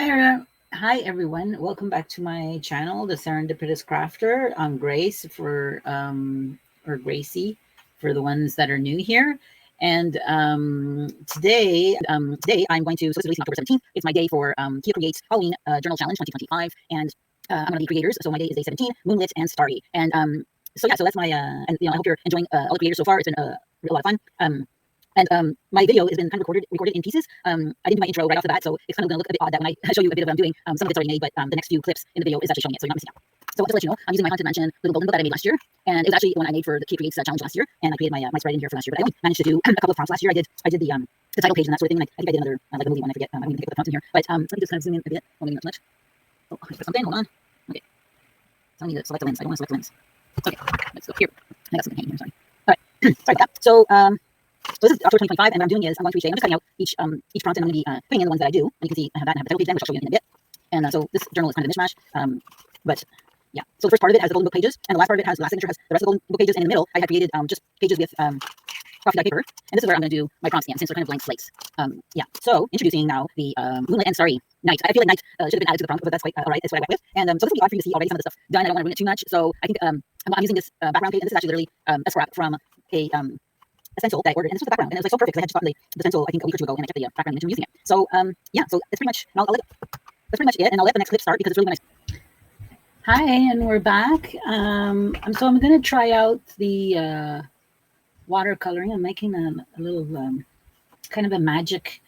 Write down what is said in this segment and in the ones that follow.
Hi everyone. Welcome back to my channel, The Serendipitous Crafter. I'm Grace or Gracie for the ones that are new here. And today I'm going to, so this is releasing October 17th. It's my day for Kia Creates Halloween Journal Challenge 2025. And I'm going to be creators. So my day is day 17, MoonLit and Starry. And so yeah, so that's my, and I hope you're enjoying all the creators so far. It's been a lot of fun. My video has been kind of recorded in pieces. I didn't do my intro right off the bat, so it's kind of going to look a bit odd that when I show you a bit of what I'm doing, some of it's already made, but the next few clips in the video is actually showing it, so you're not missing out. So just to let you know, I'm using my Haunted Mansion little golden book that I made last year, and it was actually one I made for the Key Creates challenge last year, and I created my spread in here for last year, but I only managed to do a couple of prompts last year. I did the title page and that sort of thing, and I think I did another like a movie one, I forget. I didn't even pick up the prompts in here, but let me just kind of zoom in a bit. Don't make too much. Oh, I put something. Hold on. Okay. So I need to select the lens. I don't want to select the lens. Okay, let's go here. I got something hanging here. Sorry. All right. Sorry about that. So this is October 2025, and what I'm doing is I'm going through each day. I'm just cutting out each prompt, and I'm going to be putting in the ones that I do. And you can see I have that and I have the title page then, which I'll show you in a bit. And so this journal is kind of a mishmash. But yeah, so the first part of it has the golden book pages, and the last part of it has the last signature has the rest of the golden book pages. And in the middle, I have created just pages with coffee dye paper. And this is where I'm going to do my prompts again, since they're kind of blank slates. Yeah. So introducing now the MoonLit and Starry night. I feel like night should have been added to the prompt, but that's quite all right. That's what I went with. And so this will be odd for you to see already some of the stuff done. I don't want to ruin it too much. So I think I'm using this background page, and this is actually literally a scrap from a stencil that I ordered, and this was the background, and it was like so perfect because I had just gotten the stencil I think a week or two ago, and I kept the background image and I'm using it. So yeah, so it's pretty much that's pretty much it, and I'll let the next clip start because it's really nice. Hi, and we're back. So I'm going to try out the watercoloring. I'm making a little kind of a magic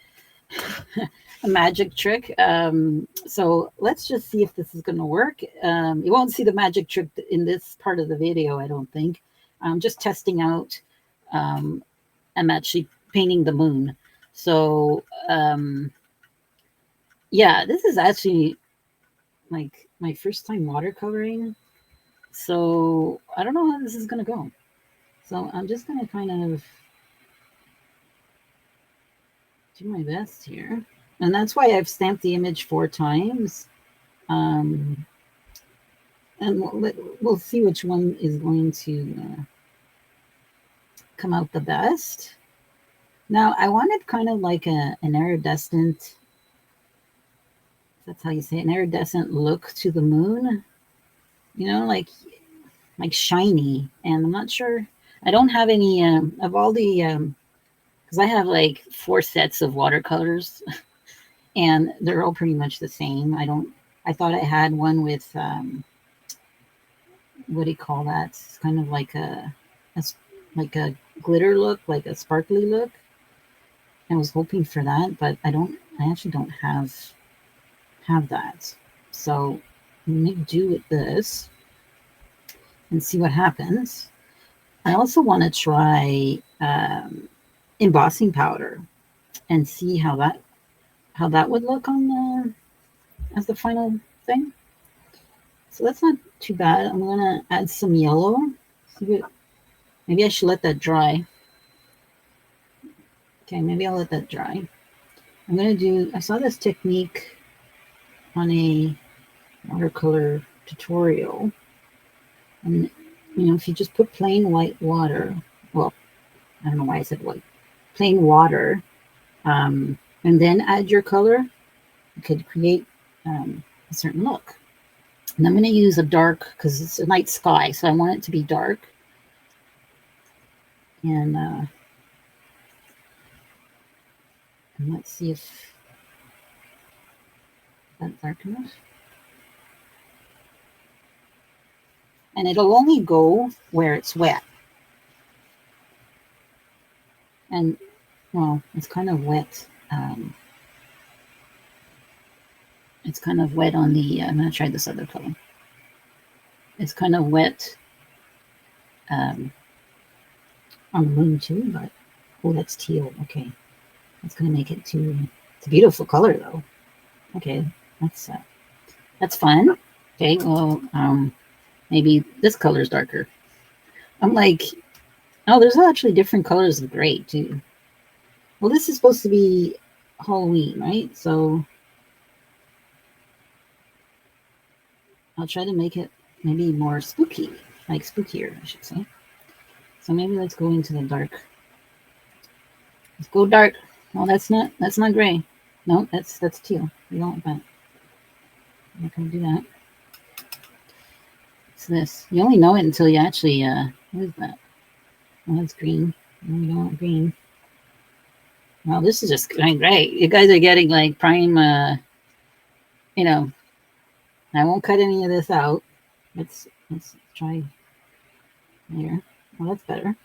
a magic trick. So let's just see if this is going to work. You won't see the magic trick in this part of the video, I don't think. I'm just testing out. I'm actually painting the moon. So yeah, this is actually like my first time watercoloring. So I don't know how this is going to go. So I'm just going to kind of do my best here. And that's why I've stamped the image 4 times. And we'll see which one is going to come out the best. Now, I wanted kind of like an iridescent, that's how you say it, an iridescent look to the moon. You know, like shiny. And I'm not sure. I don't have any of all the, because I have like 4 sets of watercolors, and they're all pretty much the same. I thought I had one with, what do you call that? It's kind of like a glitter look, like a sparkly look. I was hoping for that, but I actually don't have that. So let me do with this and see what happens. I also want to try embossing powder and see how that would look on the as the final thing. So that's not too bad. I'm gonna add some yellow. Maybe I should let that dry. Okay, maybe I'll let that dry. I saw this technique on a watercolor tutorial, and if you just put plain white water, well, I don't know why I said white, plain water, and then add your color, you could create a certain look. And I'm going to use a dark, because it's a night sky, so I want it to be dark. And let's see if that's dark enough. And it'll only go where it's wet. And, well, it's kind of wet. It's kind of wet on the, I'm going to try this other color. It's kind of wet on the moon too, but, oh, that's teal. Okay. That's going to make it it's a beautiful color though. Okay. That's fun. Okay. Well, maybe this color is darker. I'm like, oh, there's actually different colors of gray too. Well, this is supposed to be Halloween, right? So I'll try to make it maybe more spooky, like spookier, I should say. So maybe let's go into the dark. Let's go dark. Well, that's not gray. No, that's teal. We don't want that. I'm not going to do that. What's this? You only know it until you actually, what is that? Oh, that's green. No, you don't want green. Well, this is just going great. You guys are getting like prime, you know, I won't cut any of this out. Let's try here. Well, that's better.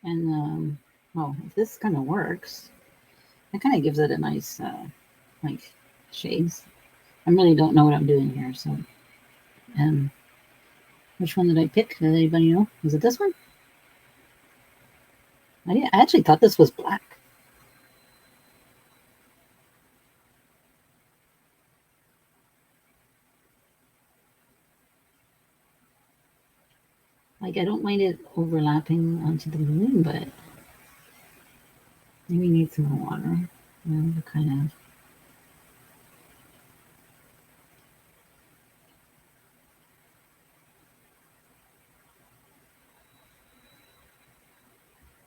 And well, if this kind of works, it kind of gives it a nice like shades. I really don't know what I'm doing here, so which one did I pick? Does anybody know? Was it this one? I actually thought this was black. Like, I don't mind it overlapping onto the moon, but maybe need some more water. Kind of.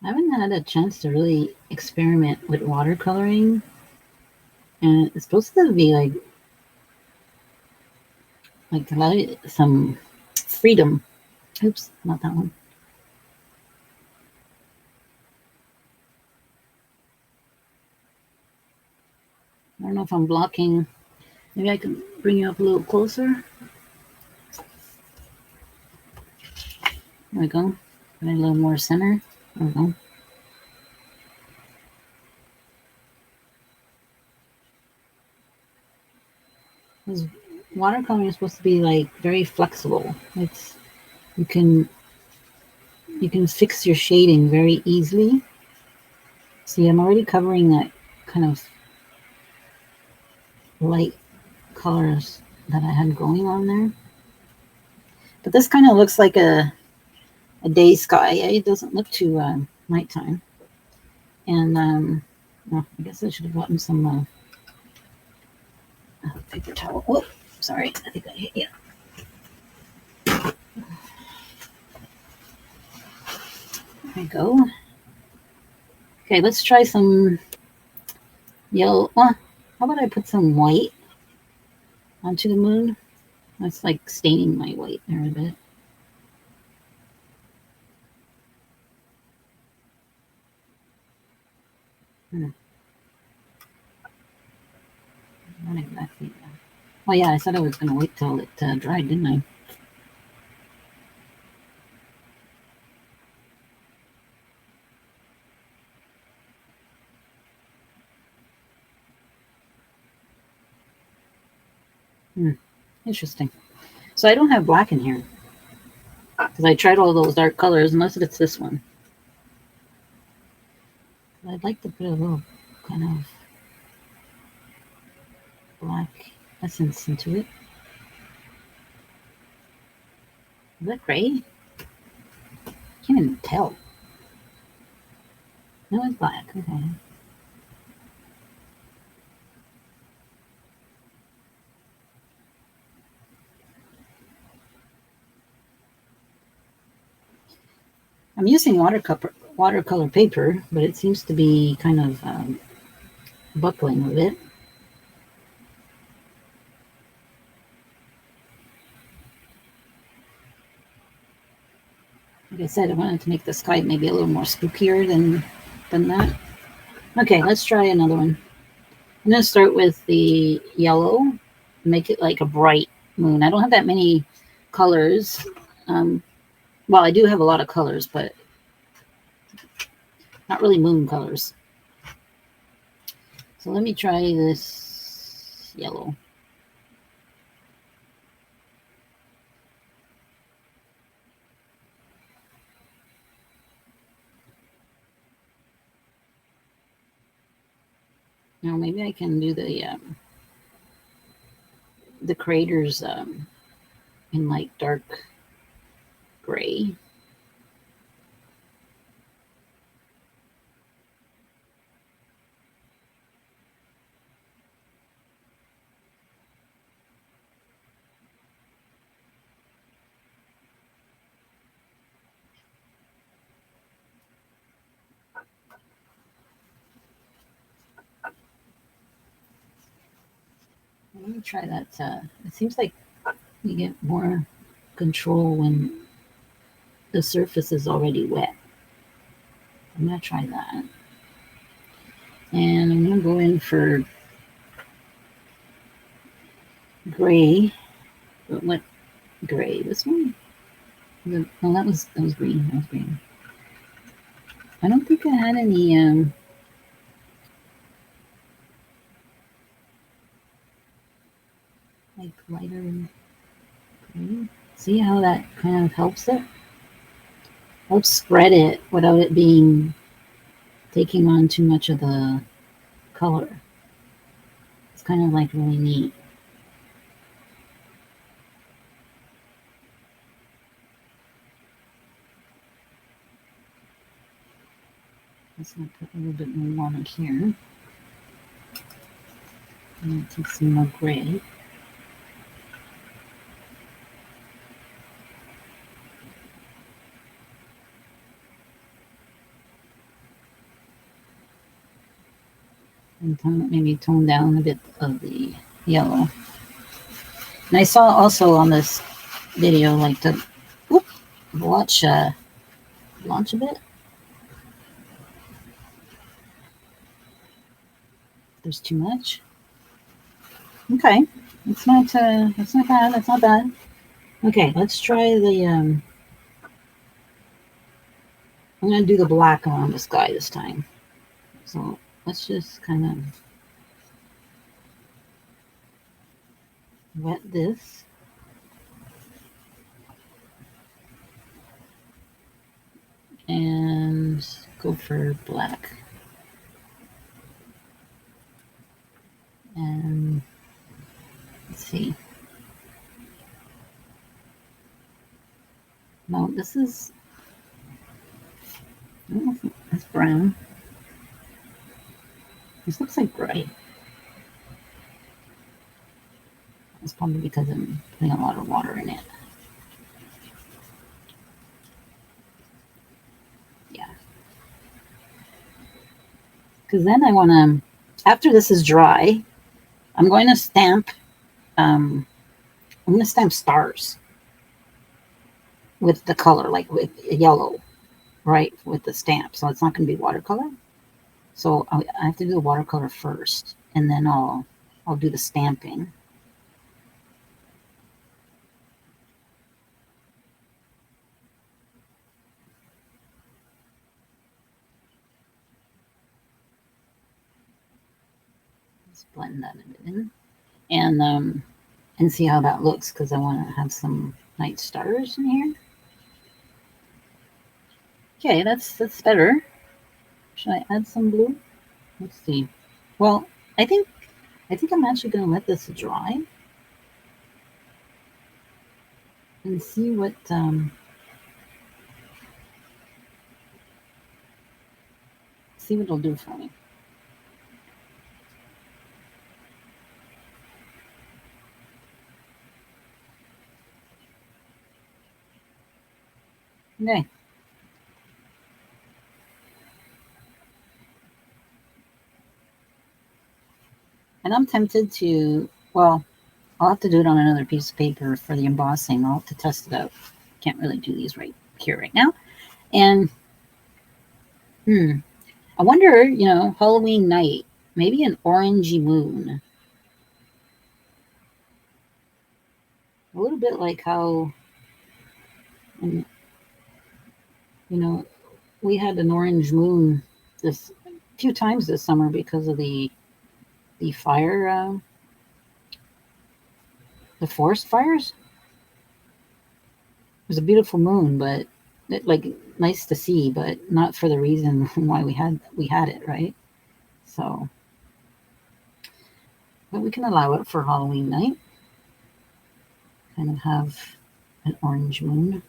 I haven't had a chance to really experiment with watercoloring, and it's supposed to be like a lot of some freedom. Oops, not that one. I don't know if I'm blocking. Maybe I can bring you up a little closer. There we go. Put it a little more center. There we go. This watercoloring is supposed to be like very flexible. It's you can fix your shading very easily. See, I'm already covering that kind of light colors that I had going on there. But this kind of looks like a day sky. It doesn't look too nighttime. And well, I guess I should have gotten some paper towel. Whoop, sorry, I think I hit you. There we go. Okay, let's try some yellow. Well, how about I put some white onto the moon? That's like staining my white there a bit. Not exactly. Oh yeah, I said I was going to wait till it dried, didn't I? Interesting. So I don't have black in here because I tried all those dark colors, unless it's this one. I'd like to put a little kind of black essence into it. Is that gray? Can't even tell. No, it's black. Okay. I'm using watercolor paper, but it seems to be kind of buckling with it. Like I said, I wanted to make the sky maybe a little more spookier than that. Okay, let's try another one. I'm going to start with the yellow, make it like a bright moon. I don't have that many colors. Well, I do have a lot of colors, but not really moon colors. So let me try this yellow. Now maybe I can do the craters in like dark gray. me try that. It seems like you get more control when the surface is already wet. I'm going to try that. And I'm going to go in for gray. But what gray? This one? No, that was green. That was green. I don't think I had any like lighter green. See how that kind of helps it? Helps spread it without it being taking on too much of the color. It's kind of like really neat. Let's put a little bit more water here. And take some more gray. And maybe tone down a bit of the yellow. And I saw also on this video, like to launch a bit. There's too much. Okay, it's not bad. That's not bad. Okay, let's try the. I'm gonna do the black on the sky this time. So let's just kind of wet this. And go for black. And let's see. No, this is. I don't know if it's brown. This looks like gray. It's probably because I'm putting a lot of water in it. Yeah. Because then I want to, after this is dry, I'm going to stamp, I'm going to stamp stars with the color, like with yellow, right, with the stamp. So it's not going to be watercolor. So I have to do the watercolor first, and then I'll do the stamping. Let's blend that a bit in, and see how that looks, because I want to have some night stars in here. Okay, that's better. Should I add some blue? Let's see. Well, I think I'm actually going to let this dry and see what it'll do for me. Okay. And I'm tempted to, well, I'll have to do it on another piece of paper for the embossing. I'll have to test it out. Can't really do these right here right now. And I wonder, Halloween night, maybe an orangey moon. A little bit like how, we had an orange moon this few times this summer because of the fire, the forest fires. It was a beautiful moon, but nice to see, but not for the reason why we had it, right? So, but we can allow it for Halloween night. Kind of have an orange moon.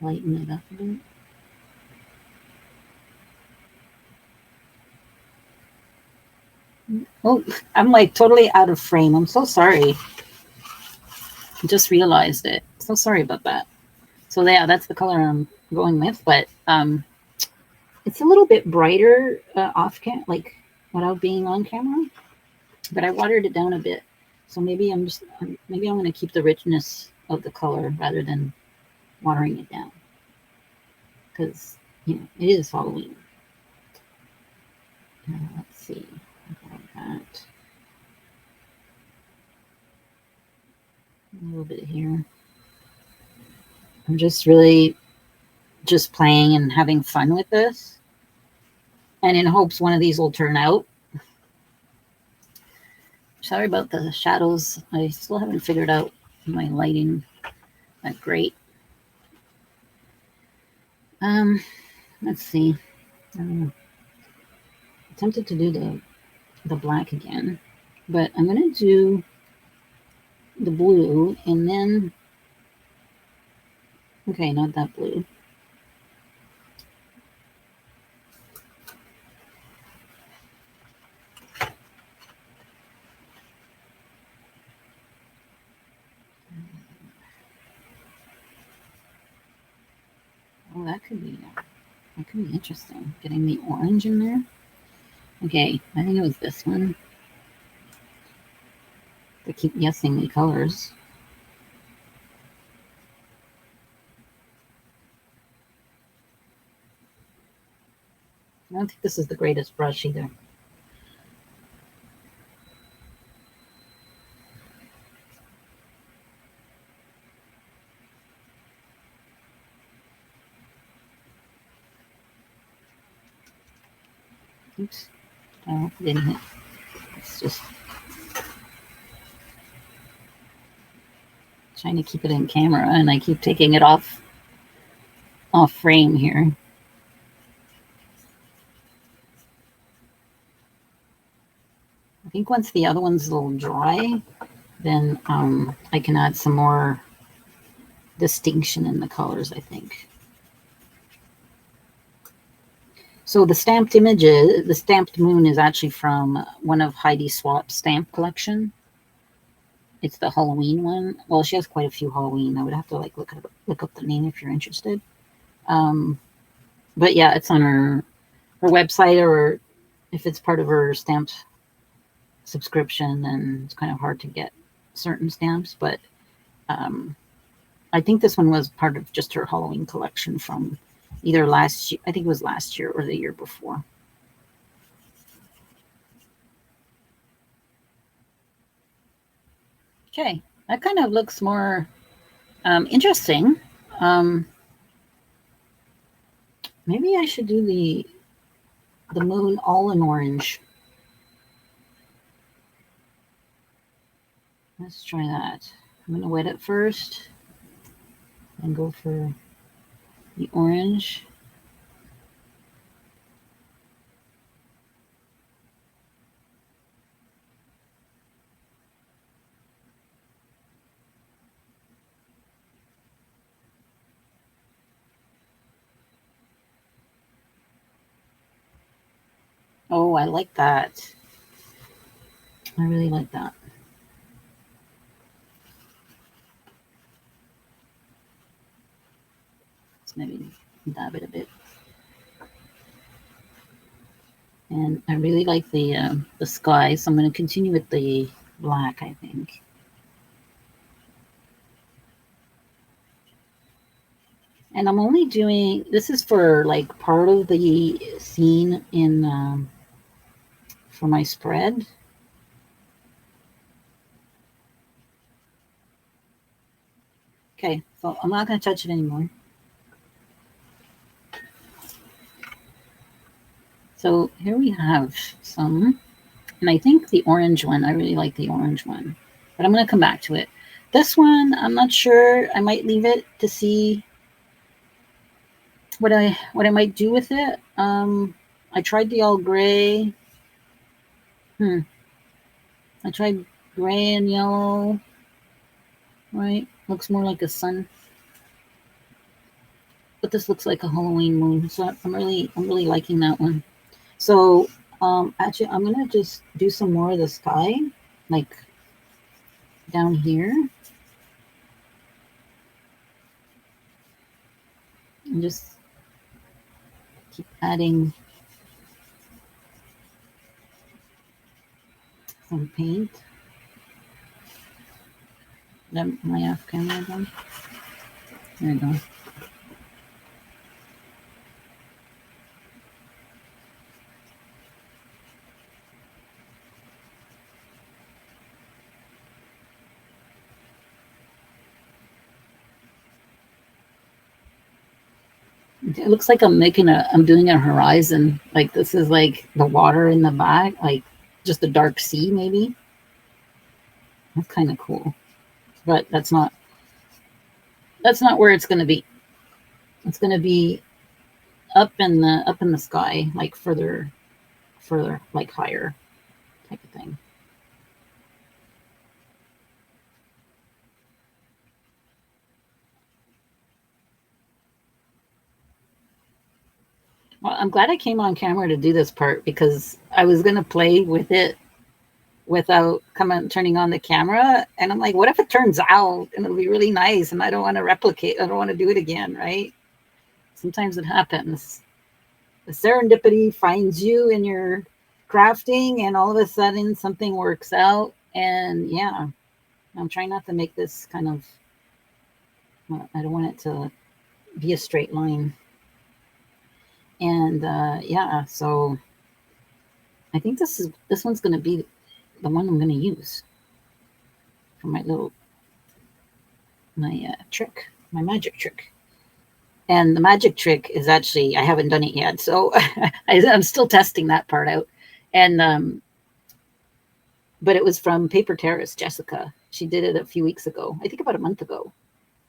Lighten it up a bit. Oh, I'm like totally out of frame. I'm so sorry. Just realized it. So sorry about that. So yeah, that's the color I'm going with, but it's a little bit brighter off cam, like without being on camera. But I watered it down a bit, so maybe maybe I'm going to keep the richness of the color rather than watering it down, because you know it is Halloween. Let's see, like that. A little bit here. I'm just really just playing and having fun with this, and in hopes one of these will turn out. Sorry about the shadows. I still haven't figured out my lighting that great. Let's see. I'm tempted to do the black again, but I'm gonna do the blue and then, okay, not that blue. Oh, that could be interesting. Getting the orange in there. Okay, I think it was this one. They keep guessing the colors. I don't think this is the greatest brush either. Oops. Oh, it didn't hit. It's just trying to keep it in camera, and I keep taking it off frame here. I think once the other one's a little dry, then I can add some more distinction in the colors, I think. So the stamped images, the stamped moon is actually from one of Heidi Swapp's stamp collection. It's the Halloween one. Well, she has quite a few Halloween. I would have to like look up the name if you're interested. But yeah, it's on her website, or if it's part of her stamped subscription, and it's kind of hard to get certain stamps. But I think this one was part of just her Halloween collection from either last year, I think it was last year, or the year before. Okay, that kind of looks more interesting. Maybe I should do the moon all in orange. Let's try that. I'm going to wet it first and go for the orange. Oh, I like that. I really like that. Let's maybe dab it a bit. And I really like the sky, so I'm going to continue with the black, I think. And I'm only doing, this is for like part of the scene in, for my spread. Okay, so I'm not going to touch it anymore. So here we have some, and I think the orange one, I really like the orange one, but I'm going to come back to it. This one, I'm not sure. I might leave it to see what I might do with it. I tried the all gray. I tried gray and yellow. Right, looks more like a sun. But this looks like a Halloween moon, so I'm really liking that one. So Actually, I'm gonna just do some more of the sky, like down here, and just keep adding some paint. Am I off camera again? There we go. It looks like I'm doing a horizon. Like this is like the water in the back, like just a dark sea maybe. That's kind of cool. But that's not where it's going to be. It's going to be up in the sky, like further like higher type of thing. Well, I'm glad I came on camera to do this part because I was going to play with it without turning on the camera. And I'm like, what if it turns out and it'll be really nice and I don't want to replicate, I don't want to do it again, right? Sometimes it happens. The serendipity finds you in your crafting and all of a sudden something works out. And yeah, I'm trying not to make this kind of, I don't want it to be a straight line. And yeah, so I think this one's going to be the one I'm going to use for my trick, my magic trick. And the magic trick is actually, I haven't done it yet, so I'm still testing that part out. And but it was from Paper Terrace, Jessica. She did it a few weeks ago, I think about a month ago,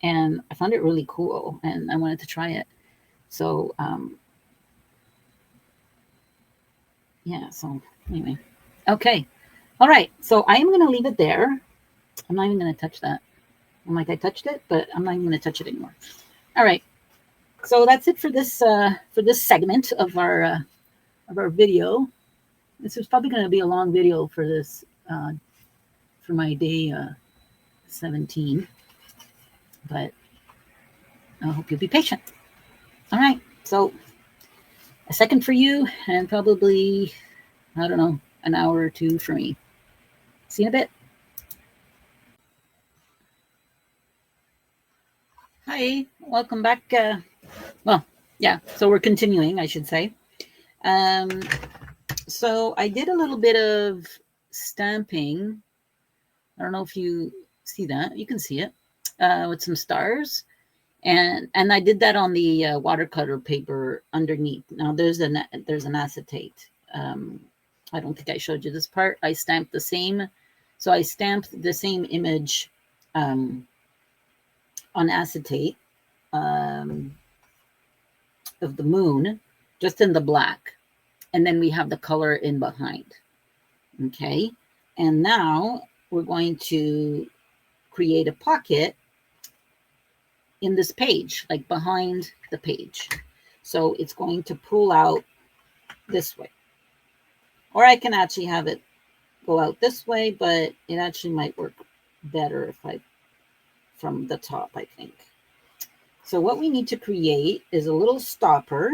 and I found it really cool, and I wanted to try it. So yeah. So anyway, okay, all right. So I am going to leave it there. I'm not even going to touch that. I'm like, I touched it, but I'm not even going to touch it anymore. All right. So that's it for this segment of our video. This is probably going to be a long video for this for my day 17, but I hope you'll be patient. All right. So a second for you, and probably, I don't know, an hour or two for me. See you in a bit. Hi, welcome back. Well, yeah, so we're continuing, I should say. So I did a little bit of stamping. I don't know if you see that. You can see it with some stars. And I did that on the watercolor paper underneath. Now there's an acetate. I don't think I showed you this part. I stamped the same. So I stamped the same image on acetate of the moon, just in the black. And then we have the color in behind. Okay. And now we're going to create a pocket in this page, like behind the page. So it's going to pull out this way. Or I can actually have it go out this way, but it actually might work better if I, from the top, I think. So what we need to create is a little stopper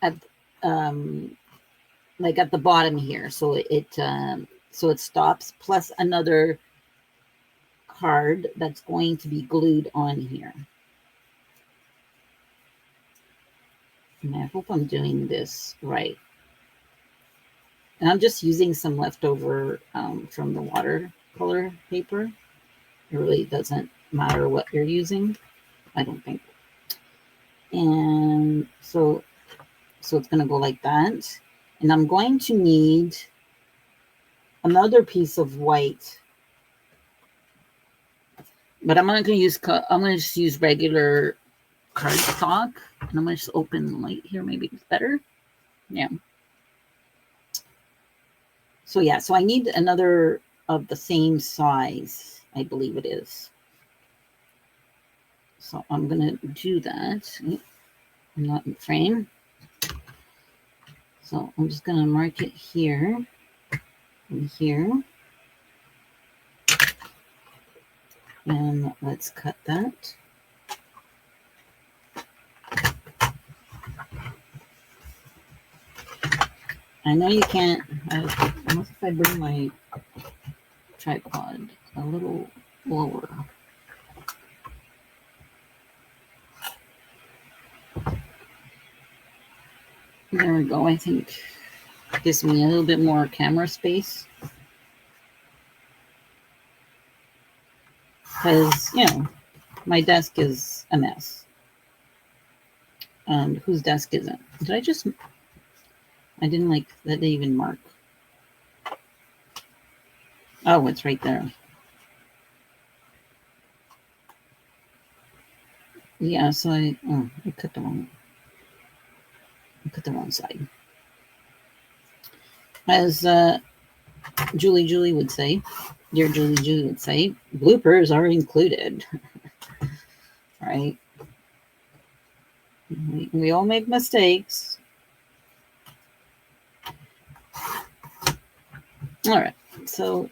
at, like at the bottom here. So it stops, plus another card that's going to be glued on here. And I hope I'm doing this right. And I'm just using some leftover from the watercolor paper. It really doesn't matter what you're using, I don't think. And so it's going to go like that. And I'm going to need another piece of white. But I'm going to just use regular cardstock. And I'm going to just open the light here. Maybe it's better. Yeah. So yeah, so I need another of the same size, I believe it is. So I'm going to do that. I'm not in frame. So I'm just going to mark it here and here. And let's cut that. I know you can't, unless if I bring my tripod a little lower. There we go. I think gives me a little bit more camera space. Because, you know, my desk is a mess. And whose desk isn't? I didn't like that they even mark. Oh, it's right there. Yeah, so I cut the wrong side. As Julie would say, dear Julie would say, bloopers are included. Right? We all make mistakes. All right, so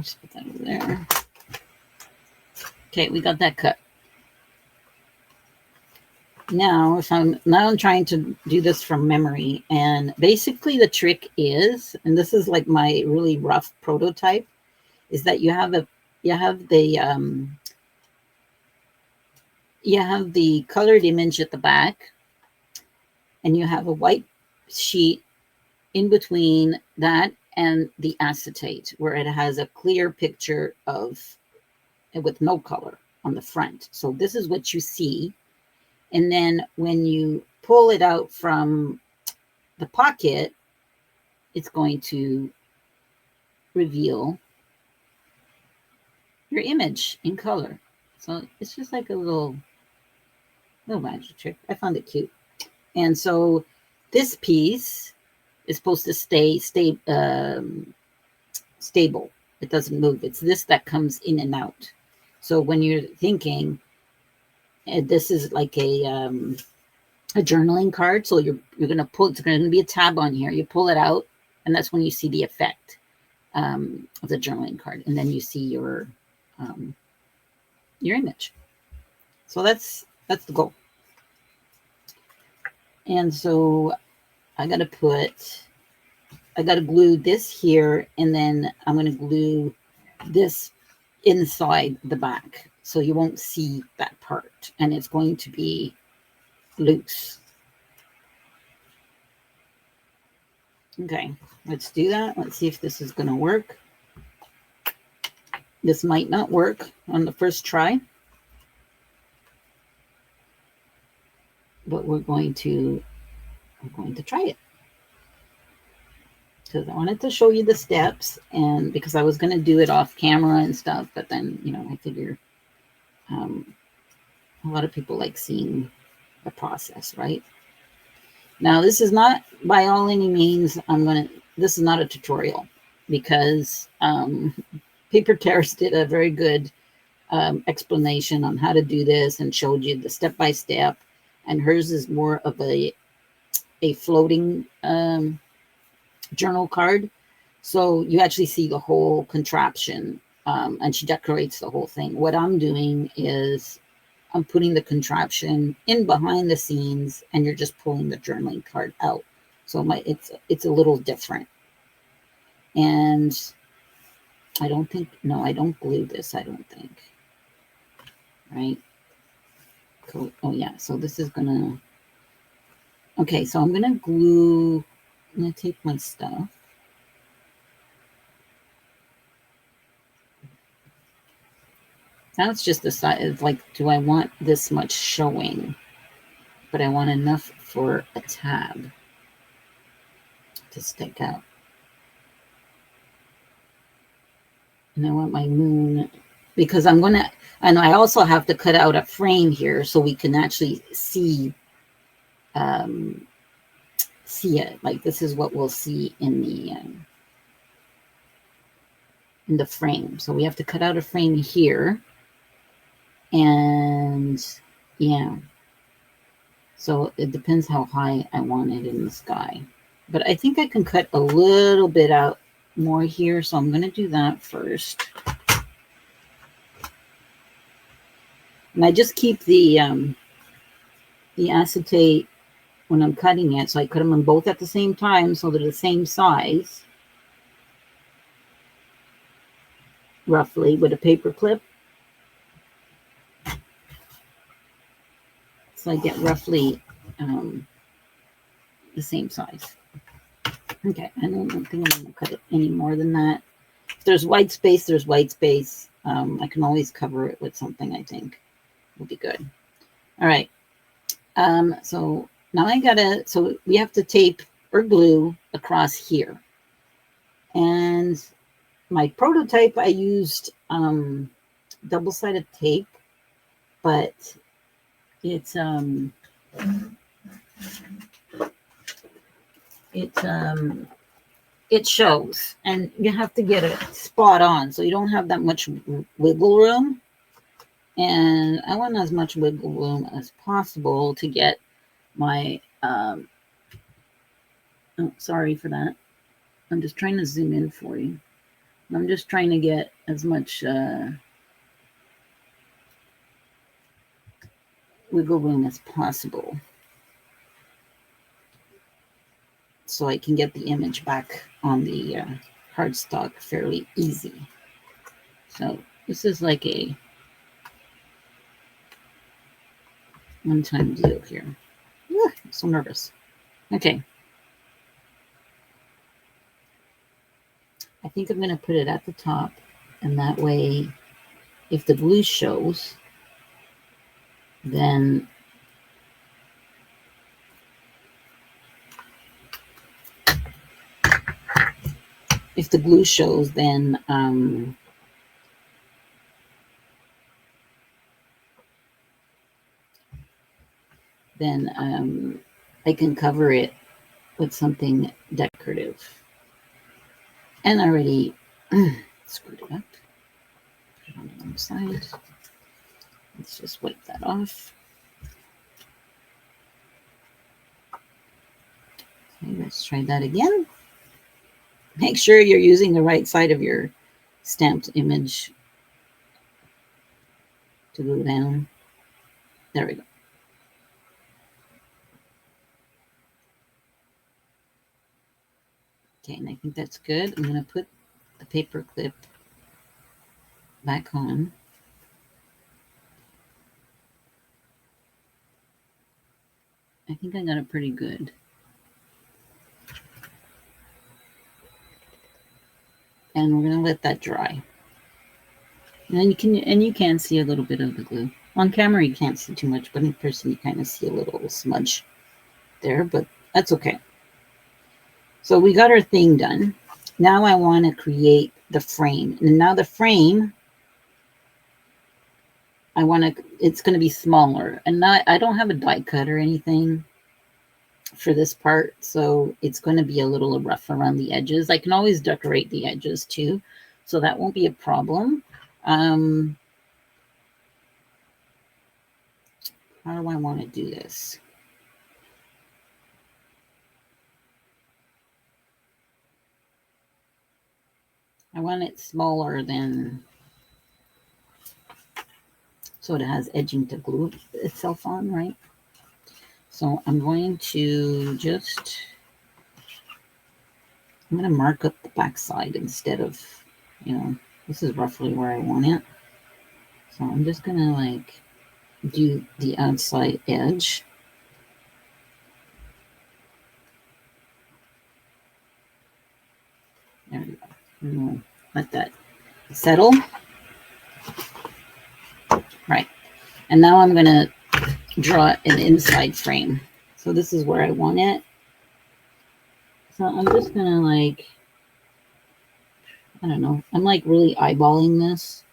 just put that over there. Okay, we got that cut. Now I'm trying to do this from memory, and basically the trick is, and this is like my really rough prototype, is that you have the colored image at the back, and you have a white sheet in between that and the acetate, where it has a clear picture of with no color on the front. So this is what you see. And then when you pull it out from the pocket, it's going to reveal your image in color. So it's just like a little magic trick. I found it cute. And so this piece is supposed to stay stable. It doesn't move. It's this that comes in and out. So when you're thinking, this is like a journaling card. So you're going to pull, it's going to be a tab on here. You pull it out, and that's when you see the effect of the journaling card. And then you see your image. So that's the goal. And so I got to glue this here, and then I'm going to glue this inside the back. So you won't see that part, and it's going to be loose. Okay, let's do that. Let's see if this is going to work. This might not work on the first try, but we're going to try it, because I wanted to show you the steps, and because I was going to do it off camera and stuff, but then, you know, I figure a lot of people like seeing the process, right? Now, this is not by all any means, this is not a tutorial, because Paper Terrace did a very good explanation on how to do this and showed you the step-by-step, and hers is more of a floating journal card. So you actually see the whole contraption, and she decorates the whole thing. What I'm doing is I'm putting the contraption in behind the scenes, and you're just pulling the journaling card out. So it's a little different. And I don't glue this, I don't think. Right? Cool. Oh yeah, so this is gonna, okay, so I'm gonna take my stuff. Now it's just the size, like, do I want this much showing? But I want enough for a tab to stick out. And I want my moon, because and I also have to cut out a frame here so we can actually see it. Like, this is what we'll see in the frame. So we have to cut out a frame here. And yeah, so it depends how high I want it in the sky. But I think I can cut a little bit out more here, so I'm going to do that first. And I just keep the acetate when I'm cutting it, so I cut them in both at the same time so they're the same size, roughly, with a paper clip. So I get roughly the same size. Okay, I don't think I'm going to cut it any more than that. If there's white space, there's white space. I can always cover it with something, I think will be good. All right. So now so we have to tape or glue across here. And my prototype, I used double-sided tape, but it's it shows, and you have to get it spot on, so you don't have that much wiggle room. And I want as much wiggle room as possible to get my oh, sorry for that. I'm just trying to zoom in for you. I'm just trying to get as much wiggle room as possible so I can get the image back on the cardstock fairly easy. So this is like a one-time deal here. I'm so nervous. Okay. I think I'm going to put it at the top, and that way, if the glue shows, then I can cover it with something decorative. And I already screwed it up. Put it on the wrong side. Let's just wipe that off. Okay, let's try that again. Make sure you're using the right side of your stamped image to glue down. There we go. Okay, and I think that's good. I'm going to put the paper clip back on. I think I got it pretty good. And we're going to let that dry. And you can see a little bit of the glue. On camera you can't see too much, but in person you kind of see a little smudge there, but that's okay. So we got our thing done. Now I want to create the frame. And now the frame, it's going to be smaller. And now I don't have a die cut or anything for this part, so it's going to be a little rough around the edges. I can always decorate the edges too, so that won't be a problem. How do I want to do this? I want it smaller than, so it has edging to glue itself on, right? So I'm going to I'm going to mark up the back side instead of, this is roughly where I want it. So I'm just going to like do the outside edge. There we go. And we'll let that settle. Right. And now I'm going to draw an inside frame. So this is where I want it. So I'm just going to like, I don't know. I'm like really eyeballing this.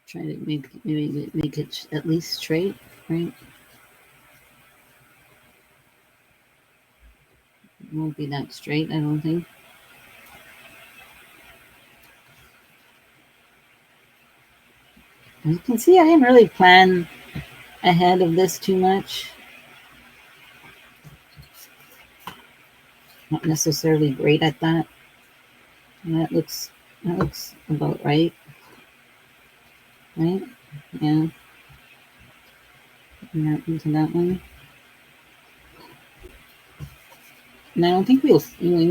Try to maybe make it at least straight, right? It won't be that straight, I don't think. As you can see, I didn't really plan ahead of this too much. Not necessarily great at that. And that looks about right. Right? Yeah. That into that one. And I don't think we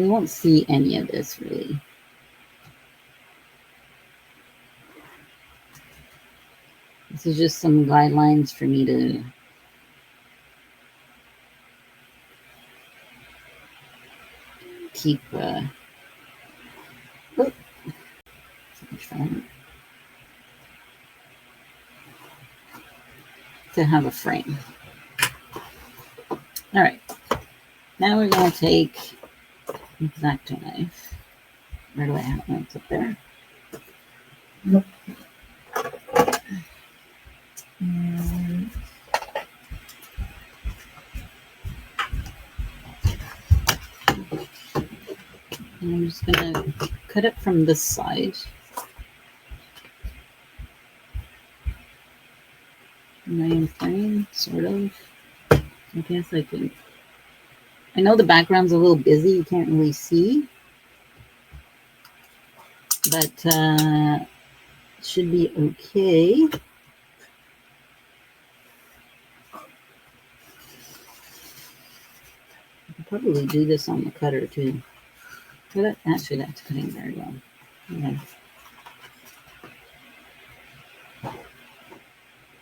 won't see any of this really. This is just some guidelines for me to keep to have a frame. All right, now we're going to take X-Acto knife. Where do I have it? It's up there. And I'm just going to cut it from this side. My frame, sort of. I guess I can. I know the background's a little busy. You can't really see. But it should be okay. I could probably do this on the cutter too. But actually, that's cutting very well. Yeah.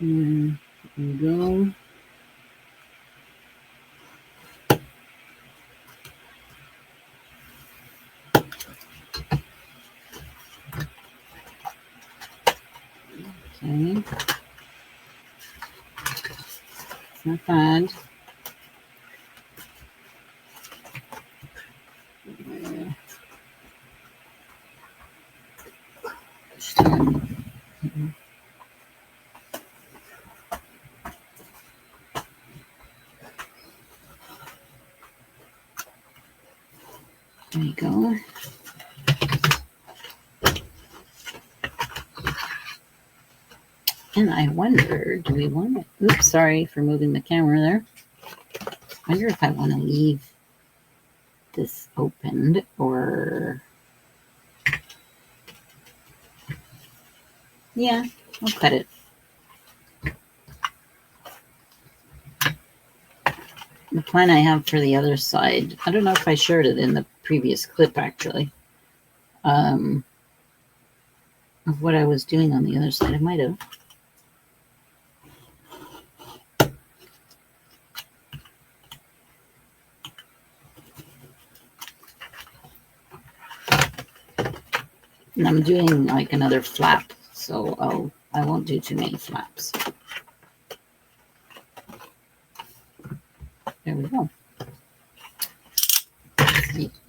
There we go. Okay. It's not bad. There you go. And I wonder, do we want to, oops, sorry for moving the camera there. I wonder if I want to leave this opened or, yeah, I'll cut it. The plan I have for the other side, I don't know if I shared it in the previous clip actually, of what I was doing on the other side. I might have. And I'm doing like another flap, so I won't do too many flaps. There we go.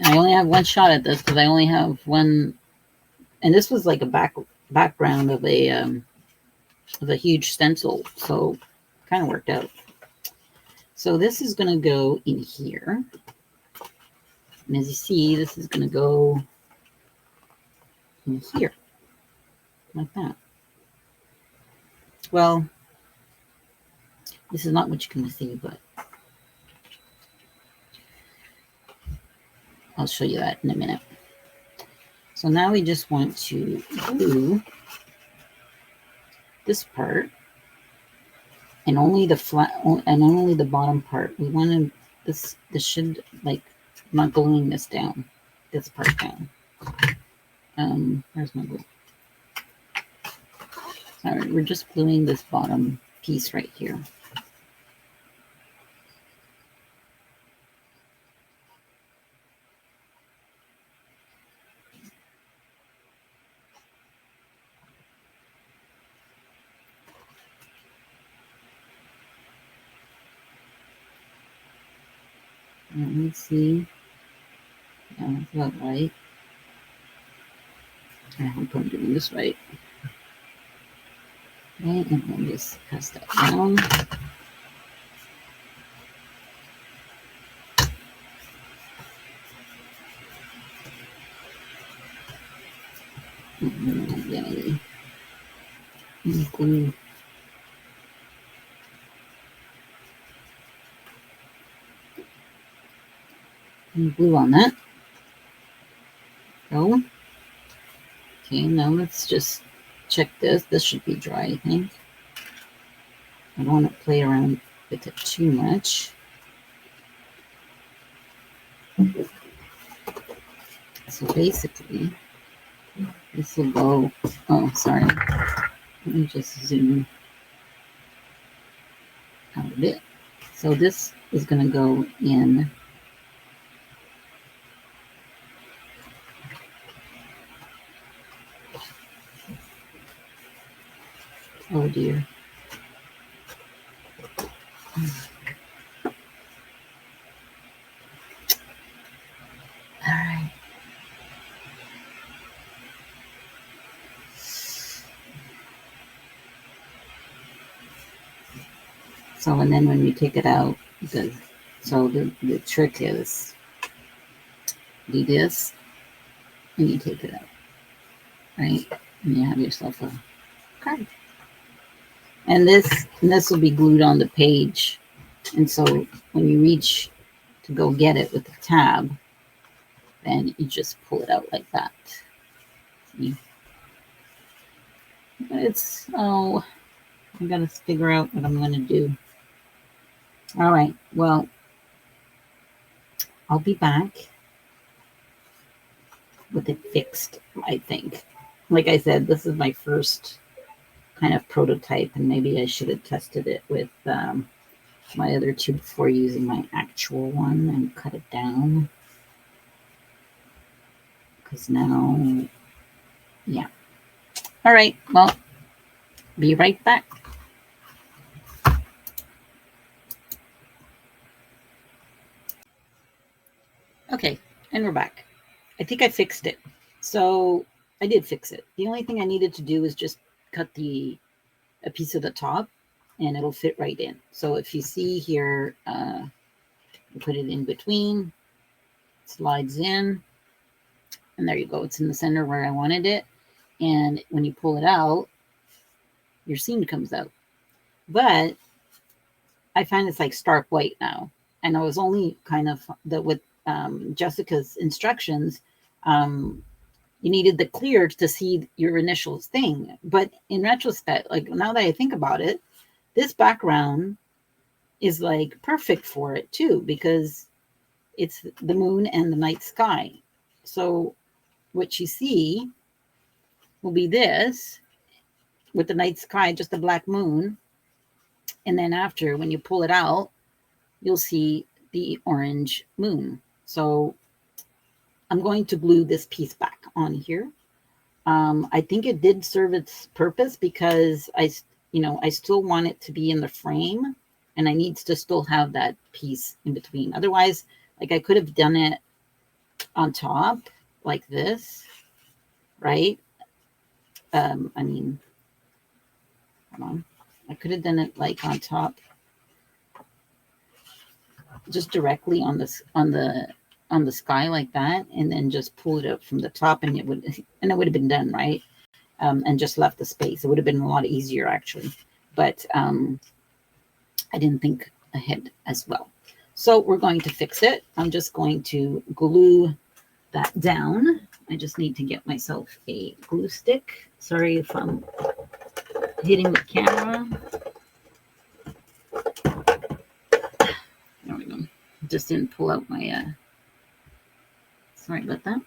I only have one shot at this because I only have one, and this was like a background of a huge stencil, so kind of worked out. So this is going to go in here, and as you see, this is going to go in here, like that. Well, this is not what you're going to see, but I'll show you that in a minute. So now we just want to glue this part, and only the flat and only the bottom part. We want to this should, like, I'm not gluing this down, this part down. Where's my glue? Sorry, we're just gluing this bottom piece right here. Let me see. Yeah, that's about right. I hope I'm doing this right. Okay, and then just press that down. and glue. And glue on that. Go. Okay, now let's just check this. This should be dry, I think. I don't want to play around with it too much. So basically, this will go, oh, sorry. Let me just zoom out a bit. So this is going to go in. Oh dear. All right. So, and then when we take it out, the trick is do this and you take it out, right? And you have yourself a card. And this will be glued on the page. And so when you reach to go get it with the tab, then you just pull it out like that. See? It's, oh, I gotta figure out what I'm gonna do. All right, well, I'll be back with it fixed, I think. Like I said, this is my first kind of prototype, and maybe I should have tested it with my other two before using my actual one and cut it down. Because now, yeah. All right, well, be right back. Okay, and we're back. I think I fixed it. So I did fix it. The only thing I needed to do is just cut a piece of the top, and it'll fit right in. So if you see here, put it in between, slides in, and there you go. It's in the center where I wanted it. And when you pull it out, your seam comes out. But I find it's like stark white now. And I was only kind of with Jessica's instructions, you needed the clear to see your initial thing. But in retrospect, like now that I think about it, this background is like perfect for it too, because it's the moon and the night sky. So what you see will be this with the night sky, just a black moon. And then after, when you pull it out, you'll see the orange moon. So I'm going to glue this piece back on here. I think it did serve its purpose because I still want it to be in the frame, and I need to still have that piece in between. Otherwise, like I could have done it on top like this, right? I mean, hold on. I could have done it like on top, just directly on the sky like that, and then just pull it up from the top, and it would have been done, right? And just left the space. It would have been a lot easier actually, but I didn't think ahead as well. So we're going to fix it. I'm just going to glue that down. I just need to get myself a glue stick. Sorry if I'm hitting the camera. There we go. Just didn't pull out my, sorry about that.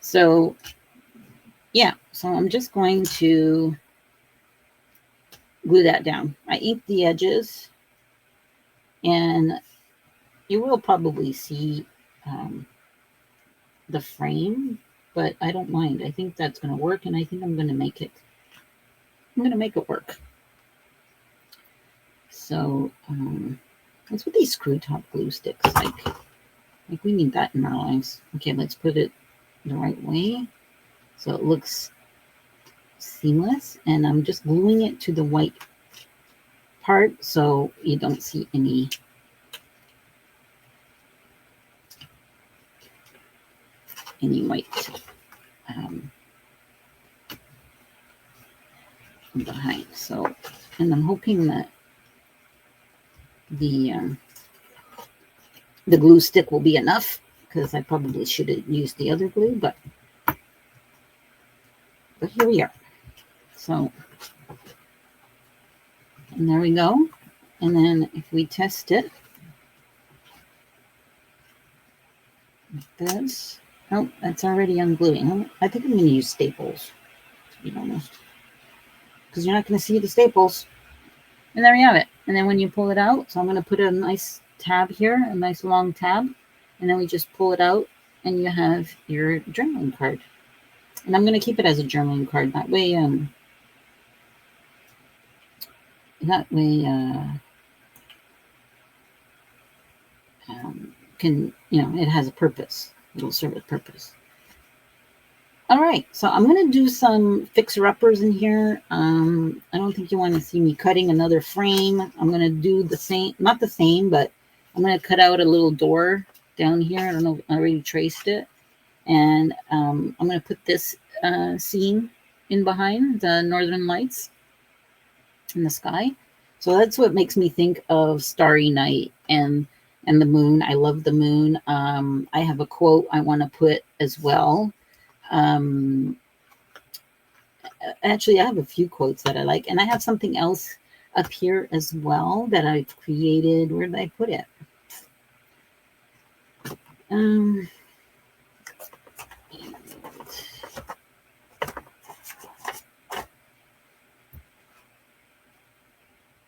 So yeah, so I'm just going to glue that down. I inked the edges, and you will probably see the frame, but I don't mind. I think that's going to work, and I think I'm going to make it. I'm going to make it work. So what's with these screw top glue sticks? Like we need that in our lives. Okay, let's put it the right way so it looks seamless, and I'm just gluing it to the white part so you don't see any white behind. So, and I'm hoping that the glue stick will be enough, because I probably should have used the other glue, but here we are. So, and there we go. And then if we test it, like this. Oh, that's already ungluing. I think I'm going to use staples, to be honest, because you're not going to see the staples. And there we have it. And then when you pull it out, so I'm going to put a nice tab here, a nice long tab, and then we just pull it out, and you have your journaling card. And I'm going to keep it as a journaling card. That way, can, it has a purpose. It'll serve a purpose. All right, so I'm going to do some fixer-uppers in here. I don't think you want to see me cutting another frame. I'm going to do the same, not the same, but I'm going to cut out a little door down here. I don't know if I already traced it. And I'm going to put this scene in behind, the Northern Lights in the sky. So that's what makes me think of Starry Night and the moon. I love the moon. I have a quote I want to put as well. Actually, I have a few quotes that I like, and I have something else up here as well that I've created. Where did I put it?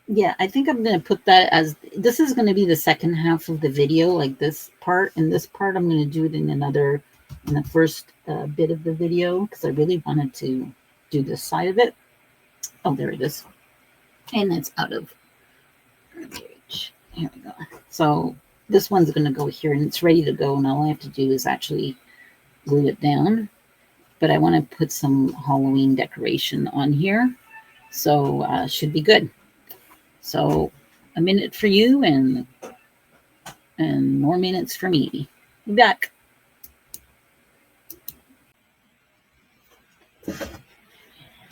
Yeah, I think I'm going to put that as, this is going to be the second half of the video, like this part. And this part, I'm going to do it in the first bit of the video, because I really wanted to do this side of it. Oh, there it is. And it's out of reach. Here we go. So this one's going to go here, and it's ready to go. And all I have to do is actually glue it down. But I want to put some Halloween decoration on here. So should be good. So a minute for you and more minutes for me. Be back.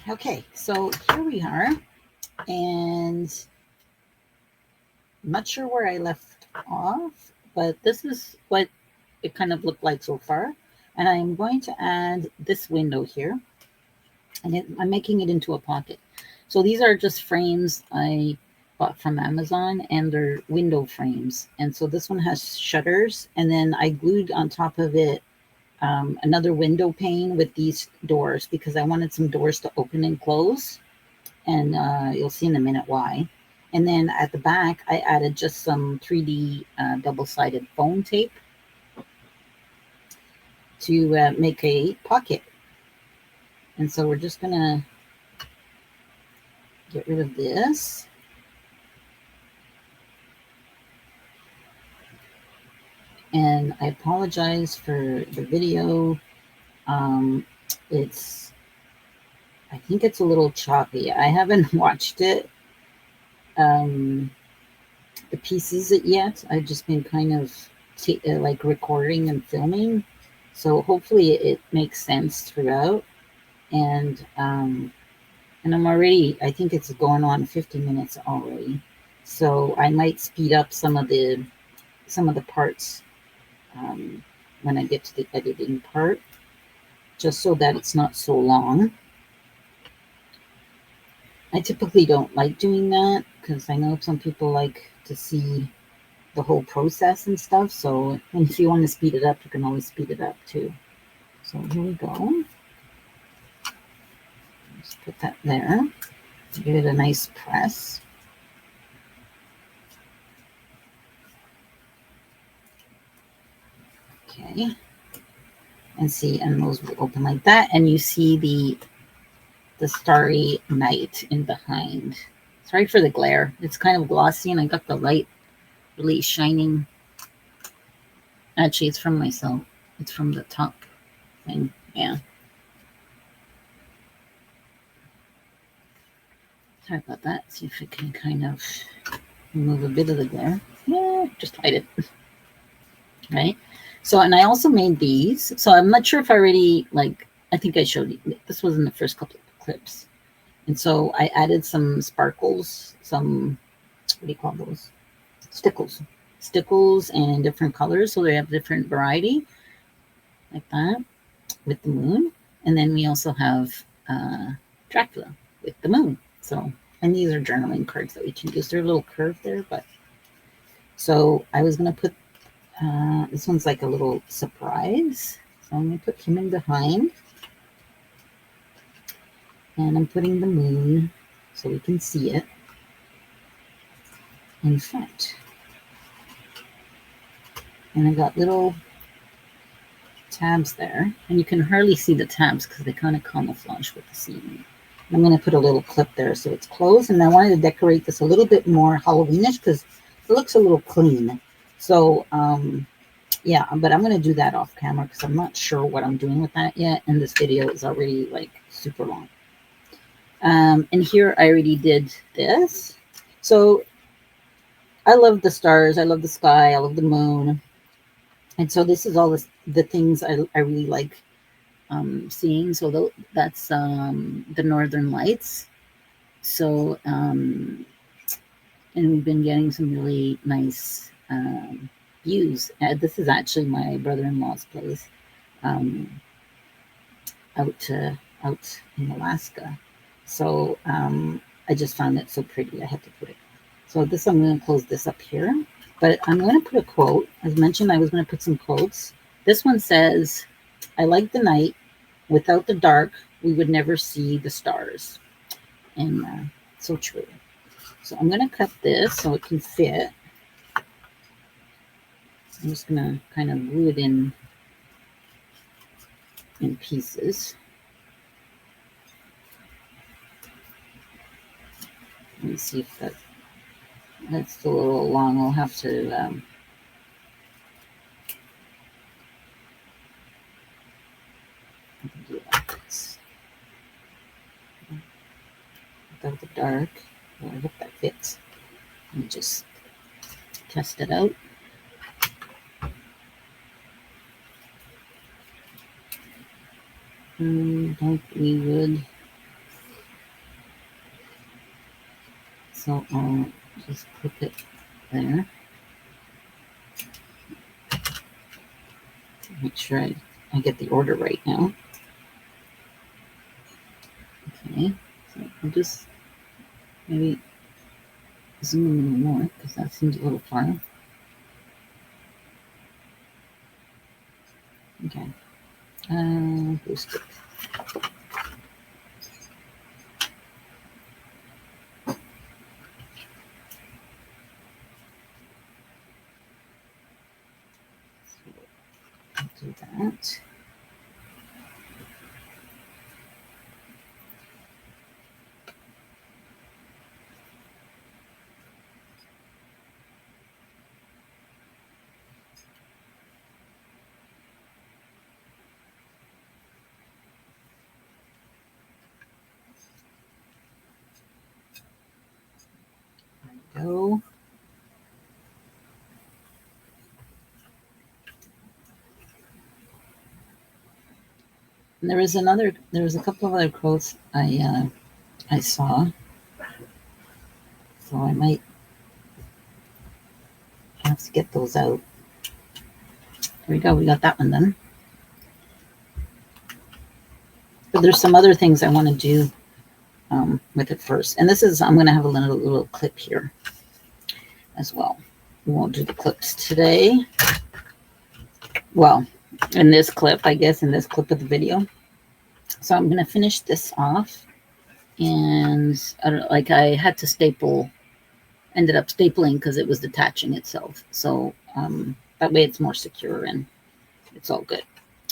Okay, so here we are, and I'm not sure where I left off, but this is what it kind of looked like so far. And I'm going to add this window here, and I'm making it into a pocket. So these are just frames I bought from Amazon, and they're window frames. And so this one has shutters, and then I glued on top of it another window pane with these doors, because I wanted some doors to open and close, and you'll see in a minute why. And then at the back, I added just some 3D double-sided foam tape to make a pocket. And so we're just gonna get rid of this. And I apologize for the video. I think it's a little choppy. I haven't watched it, the pieces yet. I've just been kind of like recording and filming. So hopefully it makes sense throughout. And I'm already, I think it's going on 50 minutes already. So I might speed up some of the parts when I get to the editing part, just so that it's not so long. I typically don't like doing that, because I know some people like to see the whole process and stuff. So, and if you want to speed it up, you can always speed it up too. So here we go. Just put that there. Give it a nice press. Okay. And see, and those will open like that. And you see the starry night in behind. Sorry for the glare. It's kind of glossy, and I got the light really shining. Actually, it's from myself. It's from the top thing. Yeah. Sorry about that. See if it can kind of remove a bit of the glare. Yeah, just hide it. Right. So, and I also made these. So I'm not sure if I already, like, I think I showed you. This was in the first couple of clips. And so I added some sparkles, some, what do you call those? Stickles. Stickles and different colors. So they have different variety like that with the moon. And then we also have Dracula with the moon. So, and these are journaling cards that we can use. They're a little curved there, but so I was going to put, this one's like a little surprise. So I'm going to put him in behind. And I'm putting the moon so we can see it in front. And I got little tabs there. And you can hardly see the tabs because they kind of camouflage with the ceiling. I'm going to put a little clip there so it's closed. And I wanted to decorate this a little bit more Halloweenish because it looks a little clean. So, yeah, but I'm going to do that off camera because I'm not sure what I'm doing with that yet. And this video is already like super long. And here I already did this. So I love the stars. I love the sky. I love the moon. And so this is all the things I really like seeing. So that's the Northern Lights. So, and we've been getting some really nice views. This is actually my brother-in-law's place out in Alaska. So I just found it so pretty. I had to put it. So this, I'm going to close this up here. But I'm going to put a quote. As mentioned, I was going to put some quotes. This one says, I like the night. Without the dark, we would never see the stars. And so true. So I'm going to cut this so it can fit. I'm just going to kind of glue it in pieces. Let me see if that's still a little long. I'll have to do it like this. Without the dark. Well, I hope that fits. Let me just test it out. Like we would. So I'll just clip it there. Make sure I get the order right now. Okay, so I'll just maybe zoom in a little more because that seems a little far. Okay, boost it. Do that. There we go. And there was a couple of other quotes I saw. So I might have to get those out. There we go. We got that one done. But there's some other things I want to do with it first. And this is, I'm going to have a little clip here as well. We won't do the clips today. Well, in this clip, I guess, in this clip of the video. So I'm going to finish this off. And I had to ended up stapling because it was detaching itself. So that way it's more secure and it's all good.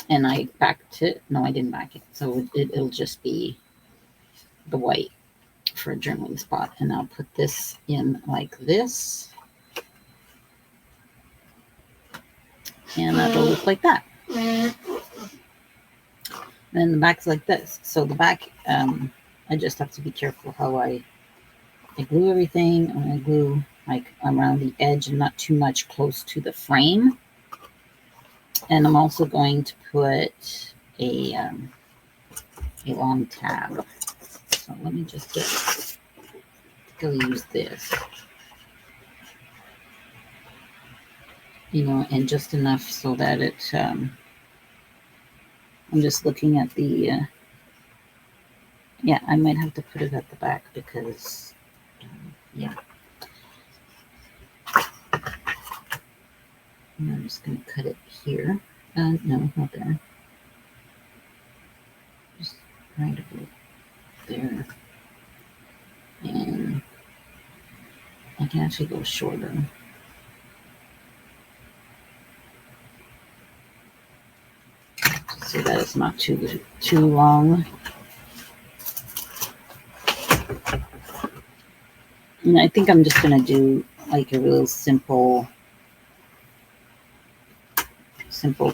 And I backed it. No, I didn't back it. So it'll just be the white for a journaling spot. And I'll put this in like this. And that'll look like that. Then the back's like this. So the back, I just have to be careful how I glue everything. I'm going to glue like around the edge and not too much close to the frame. And I'm also going to put a long tab. So let me just go use this, you know, and just enough so that it, I'm just looking at the, yeah, I might have to put it at the back because, yeah. And I'm just going to cut it here. No, not there. Just right about there. And I can actually go shorter. So that it's not too long. And I think I'm just going to do like a real simple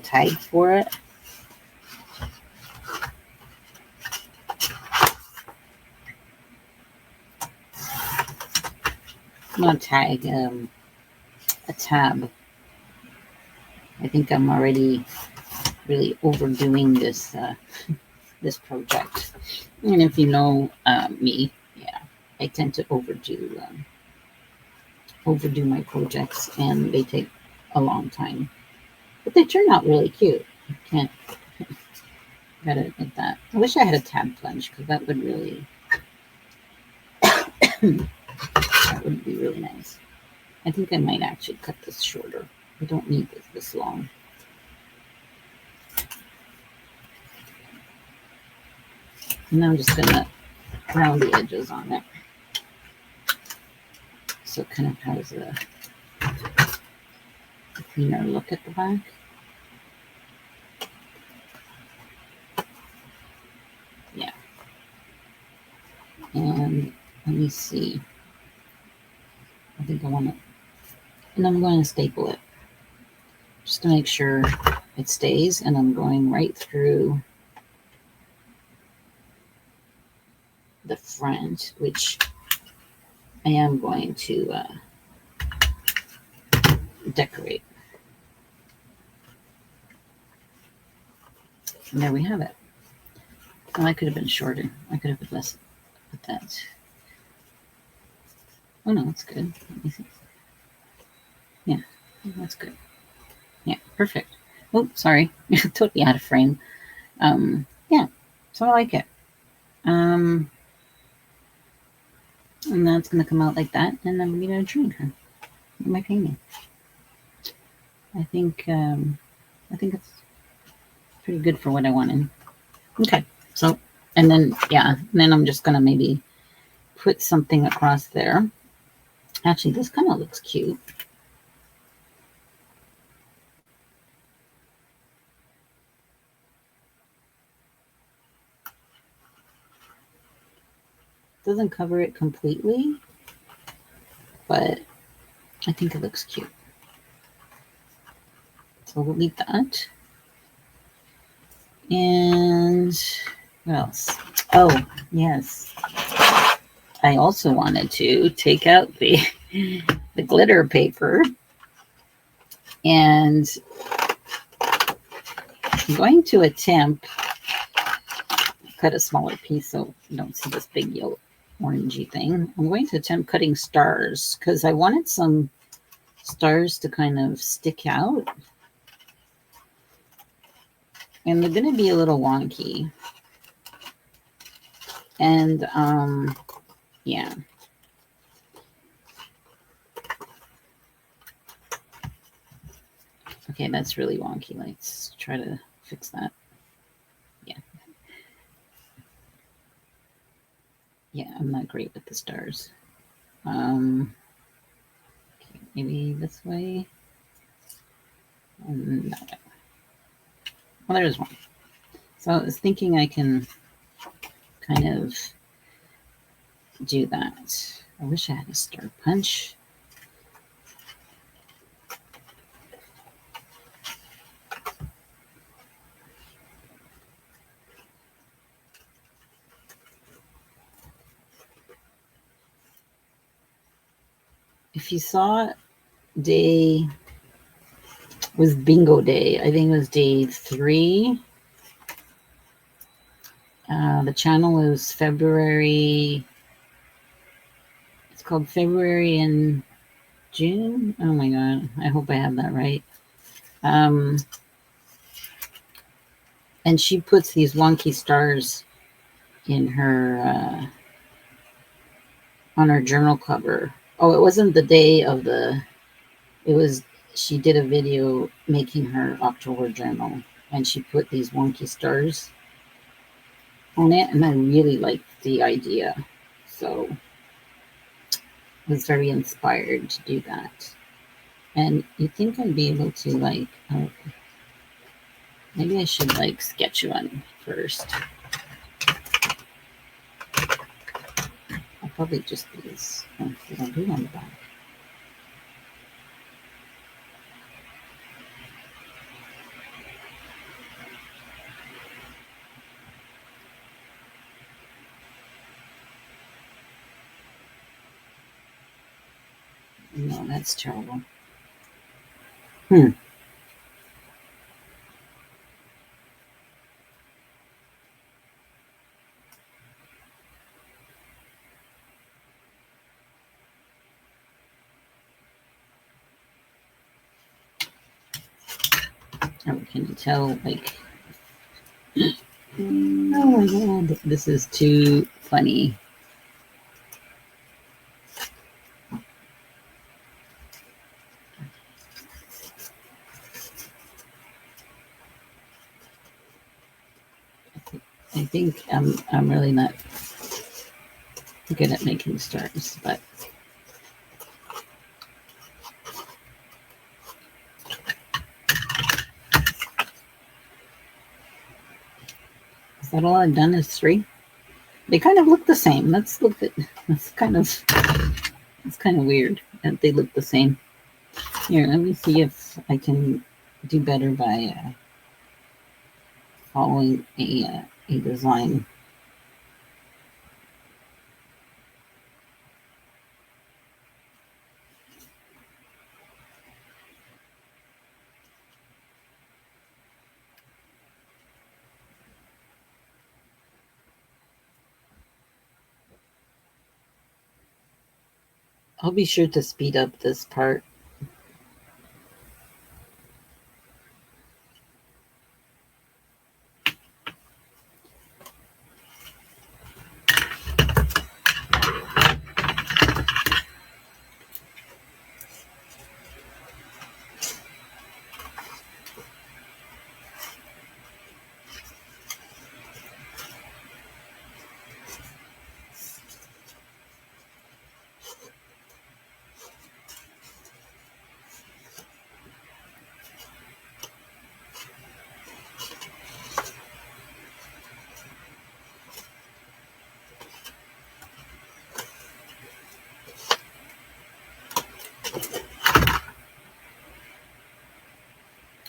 tag for it. Not a tag, a tab. I think I'm already really overdoing this this project. And if you know me, yeah, I tend to overdo my projects, and they take a long time, but they turn out really cute. I can't gotta admit that. I wish I had a tab plunge because that would really that would be really nice. I think I might actually cut this shorter. I don't need this long. And I'm just gonna round the edges on it, so it kind of has a cleaner look at the back. Yeah. And let me see. I think I want to, and I'm going to staple it just to make sure it stays. And I'm going right through the front, which I am going to decorate. And there we have it. Well, I could have been shorter. I could have put less. Put that. Oh no, that's good. Let me see. Yeah, that's good. Yeah, perfect. Oh, sorry, totally out of frame. Yeah, so I like it. And that's gonna come out like that, and I'm gonna drink her my painting. I think it's pretty good for what I wanted. Okay, so and then I'm just gonna maybe put something across there. Actually, this kind of looks cute. Doesn't cover it completely, but I think it looks cute. So we'll leave that. And what else? Oh, yes. I also wanted to take out the glitter paper, and I'm going to attempt cut a smaller piece so you don't see this big yellow orangey thing. I'm going to attempt cutting stars because I wanted some stars to kind of stick out, and they're going to be a little wonky. And yeah. Okay, that's really wonky. Let's try to fix that. Yeah. Yeah, I'm not great with the stars. Okay, maybe this way. And that way. Well, there's one. So I was thinking I can kind of do that. I wish I had a star punch. If you saw day was bingo day, I think it was day 3. The channel is February. It's called February and June. Oh my God. I hope I have that right. And she puts these wonky stars in her on her journal cover. Oh, it wasn't the day of the. It was. She did a video making her October journal, and she put these wonky stars on it, and I really liked the idea, so I was very inspired to do that. And you think I'd be able to like, maybe I should like sketch one first. I'll probably just do this. Oh, I'll do it on the back. No, that's terrible. Oh, can you tell? Like, oh my God, this is too funny. I think I'm really not good at making stars, but is that all I've done is 3? They kind of look the same. Let's look at. That's kind of weird that they look the same. Here, let me see if I can do better by following a design. I'll be sure to speed up this part.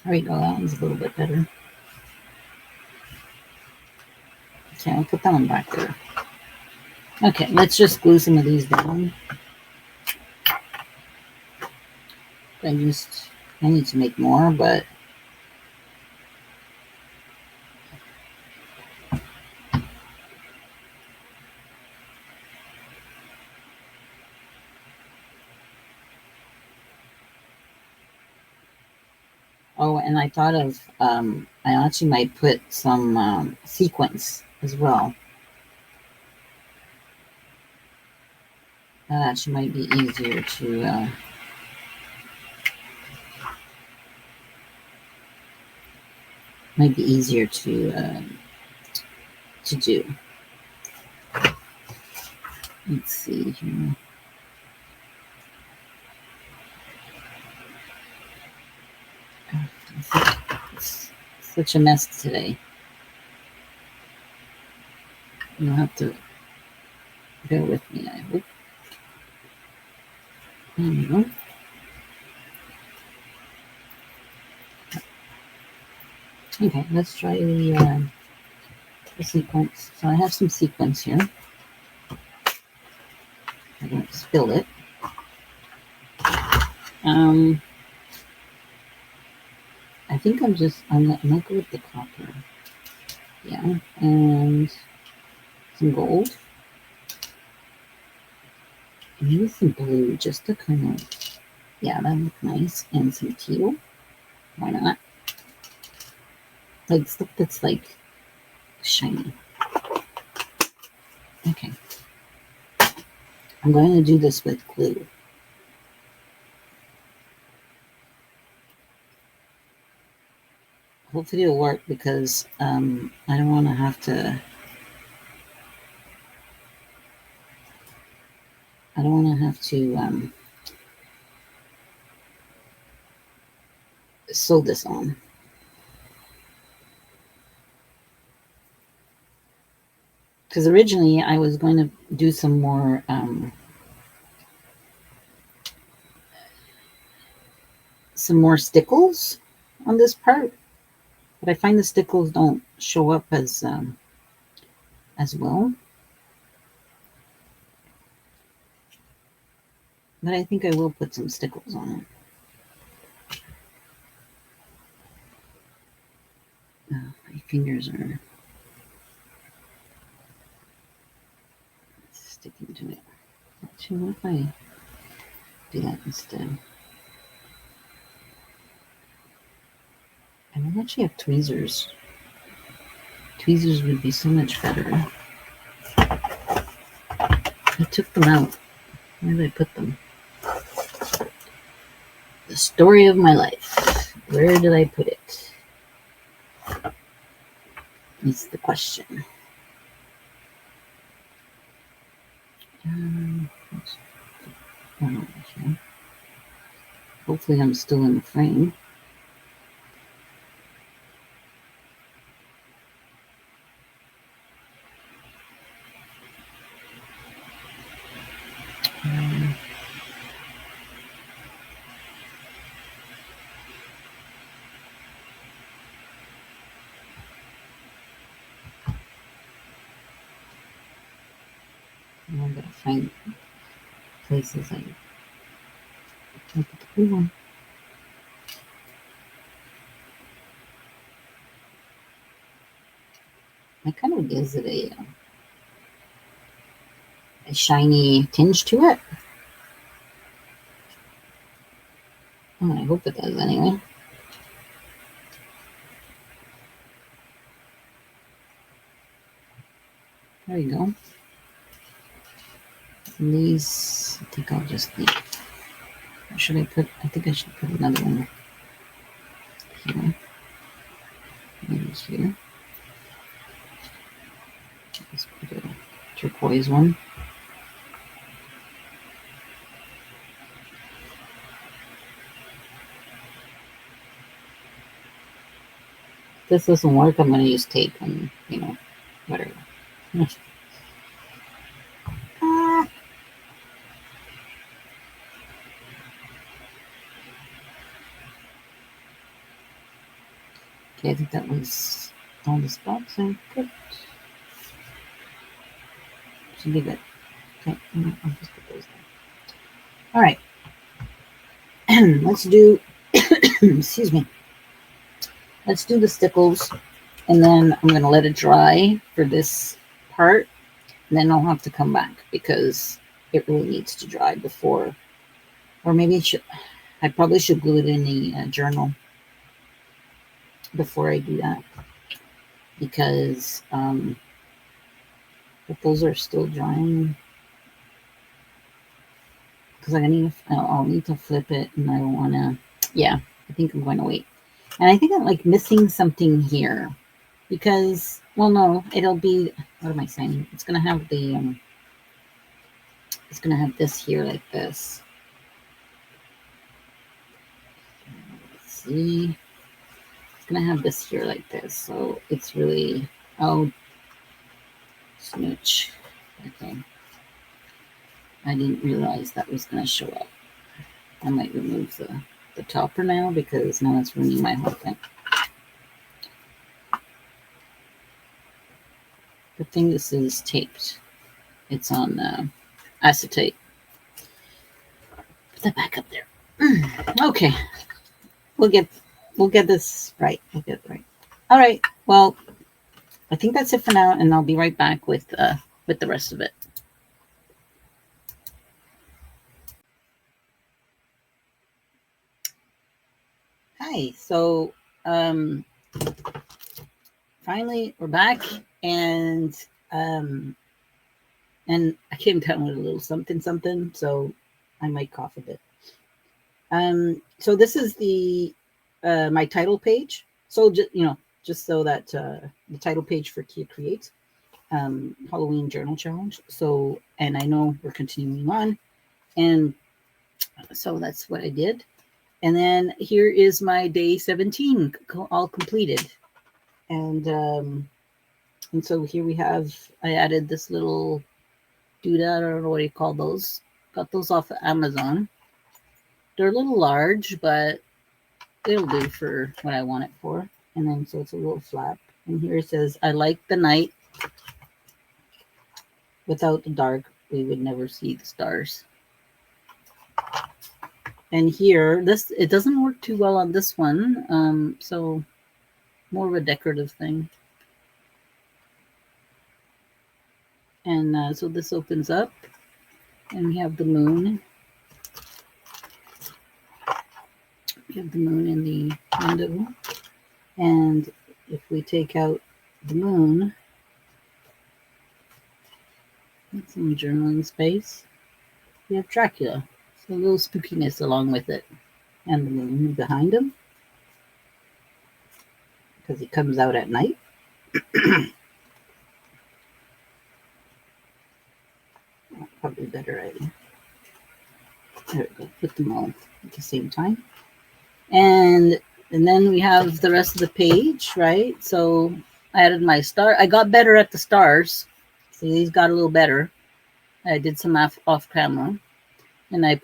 All right, well, that one's a little bit better. Okay, I'll put that one back there. Okay, let's just glue some of these down. I need to make more, but oh, and I thought of I actually might put some sequins as well. That actually might be easier to do. Let's see here. It's such a mess today. You'll have to bear with me, I hope. There we go. Okay, let's try the sequence. So I have some sequence here. I don't spill it. I think I'm gonna go with the copper. Yeah, and some gold. And maybe some blue just to kind of, yeah, that looks nice. And some teal. Why not? Like stuff that's like shiny. Okay. I'm going to do this with glue. Hopefully it'll work because I don't want to have to. I don't want to have to sew this on. Because originally I was going to do some more stickles on this part, but I find the stickles don't show up as well. But I think I will put some stickles on it. My fingers are sticking to it. Actually, what if I do that instead? I don't actually have tweezers. Tweezers would be so much better. I took them out. Where did I put them? The story of my life. Where did I put it? Is the question. Hopefully I'm still in the frame. I'm going to find places I can put the blue one. It kind of gives it a shiny tinge to it. Oh, I hope it does anyway. There you go. And these, I think I'll just leave. Or should I put, I think I should put another one here. Maybe here. Let's put a turquoise one. If this doesn't work, I'm going to use tape and, whatever. Okay, I think that was all the spots I put. Should be good. Okay, I'll just put those there. All right. Let's do, excuse me. Let's do the stickles, and then I'm going to let it dry for this part, and then I'll have to come back because it really needs to dry before, or maybe I probably should glue it in the journal before I do that, because if those are still drying, because I'll need to flip it, and I don't want to, yeah, I think I'm going to wait. And I think I'm like missing something here, because, well, no, it'll be, what am I saying? It's going to have the, it's going to have this here like this. Let's see. It's going to have this here like this. So it's really, oh, smooch. Okay. I didn't realize that was going to show up. I might remove the topper now because now it's ruining my whole thing. Good thing this is taped. It's on acetate. Put that back up there. Okay. We'll get this right. We'll get it right. All right. Well, I think that's it for now, and I'll be right back with the rest of it. Hi. So finally we're back, and I came down with a little something something, so I might cough a bit. So this is the my title page. So just so that the title page for Kia Creates Halloween Journal Challenge. So, and I know we're continuing on, and so that's what I did. And then here is my day 17 all completed, and so here we have, I added this little doodad, I don't know what you call those. Got those off of Amazon. They're a little large, but it'll do for what I want it for. And then so it's a little flap. And here it says, I like the night. Without the dark, we would never see the stars. And here, it doesn't work too well on this one. So more of a decorative thing. And so this opens up, and we have the moon. We have the moon in the window. And if we take out the moon, some journaling space, we have Dracula. So a little spookiness along with it. And the moon behind him, because he comes out at night. Probably better idea. There we go. Put them all at the same time. And then we have the rest of the page, right? So I added my star. I got better at the stars. See, these got a little better. I did some off camera. And I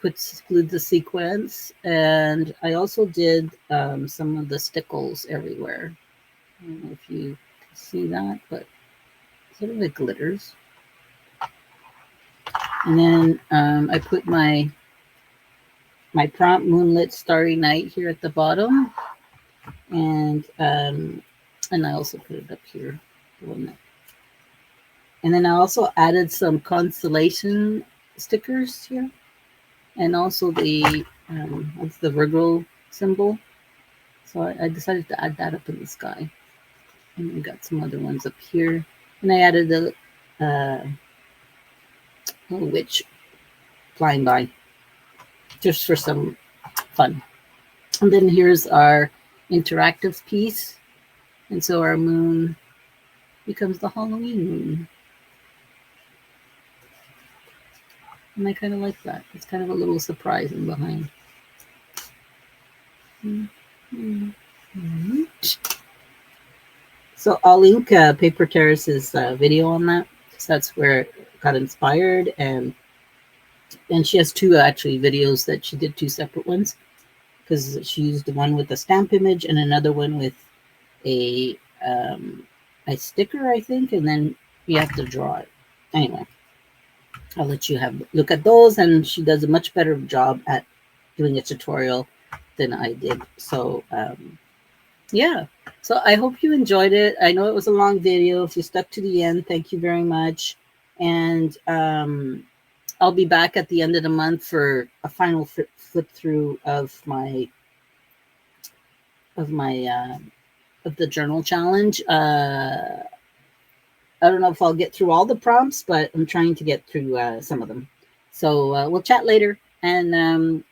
glued the sequence. And I also did some of the stickles everywhere. I don't know if you can see that, but sort of like glitters. And then I put my prompt Moonlit Starry Night here at the bottom, and I also put it up here. And then I also added some constellation stickers here, and also that's the Virgo symbol. So I decided to add that up in the sky, and we got some other ones up here, and I added the little witch flying by, just for some fun. And then here's our interactive piece. And so our moon becomes the Halloween moon. And I kind of like that. It's kind of a little surprising behind. So I'll link Paper Terrace's video on that. So that's where it got inspired. And she has two actually videos that she did, two separate ones, because she used the one with the stamp image and another one with a sticker, I think, and then you have to draw it. Anyway, I'll let you look at those, and she does a much better job at doing a tutorial than I did. So yeah, so I hope you enjoyed it. I know it was a long video. If you stuck to the end, thank you very much. And I'll be back at the end of the month for a final flip through of the journal challenge. I don't know if I'll get through all the prompts, but I'm trying to get through some of them. So we'll chat later, and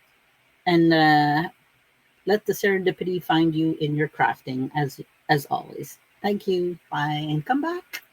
let the serendipity find you in your crafting as always. Thank you. Bye, and come back.